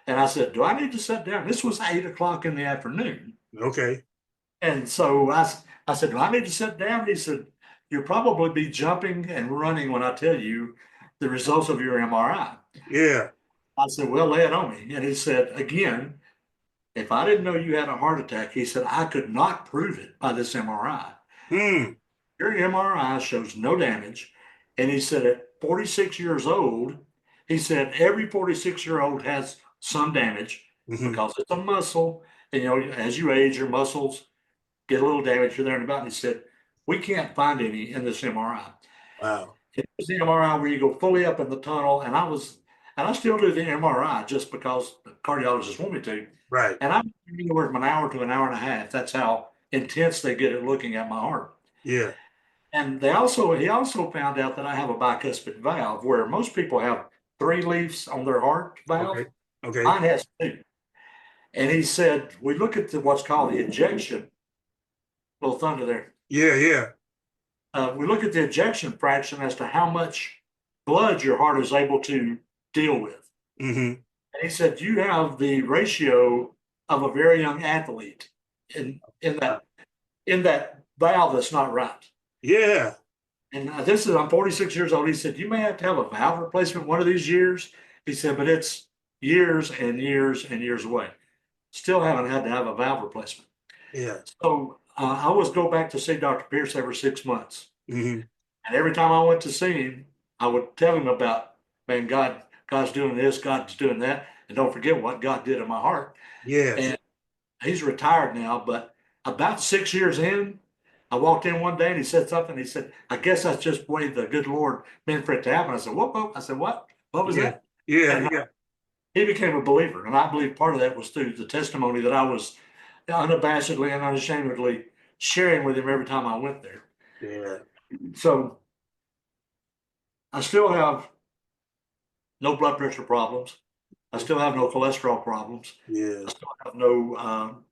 And I said, do I need to sit down? This was 8 o'clock in the afternoon. Okay. And so I said, do I need to sit down? He said, you'll probably be jumping and running when I tell you the results of your MRI. Yeah. I said, well, lay it on me. And he said, again, if I didn't know you had a heart attack, he said, I could not prove it by this MRI. Hmm. Your MRI shows no damage. And he said, at 46 years old, he said, every 46-year-old has some damage Hmm. because it's a muscle. And, as you age, your muscles get a little damage here, there, and about. And he said, we can't find any in this MRI. Wow. It was the MRI where you go fully up in the tunnel. And I still do the MRI just because the cardiologists want me to. Right. And I'm anywhere from an hour to an hour and a half. That's how intense they get at looking at my heart. Yeah. And he also found out that I have a bicuspid valve where most people have three leaves on their heart Okay. valve. Okay. Mine has two. And he said, we look at what's called the ejection, little thunder there. Yeah. Yeah. We look at the ejection fraction as to how much blood your heart is able to deal with. Hmm. And he said, you have the ratio of a very young athlete in that valve that's not right. Yeah. And I'm 46 years old. He said, you may have to have a valve replacement one of these years. He said, but it's years and years and years away. Still haven't had to have a valve replacement. Yeah. So I always go back to see Dr. Pierce every 6 months. Hmm. And every time I went to see him, I would tell him about, man, God's doing this, God's doing that. And don't forget what God did in my heart. Yes. And he's retired now, but about 6 years in, I walked in one day and he said something. He said, I guess that's just the way the good Lord meant for it to happen. I said, whoa. I said, what? What was Yeah. that? Yeah. And Yeah. he became a believer. And I believe part of that was through the testimony that I was unabashedly and unashamedly sharing with him every time I went there. Yeah. So I still have no blood pressure problems. I still have no cholesterol problems. I Yeah. still have no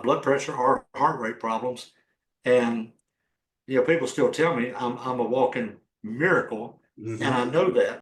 blood pressure or heart rate problems. And people still tell me I'm a walking miracle, and I Hmm. know that.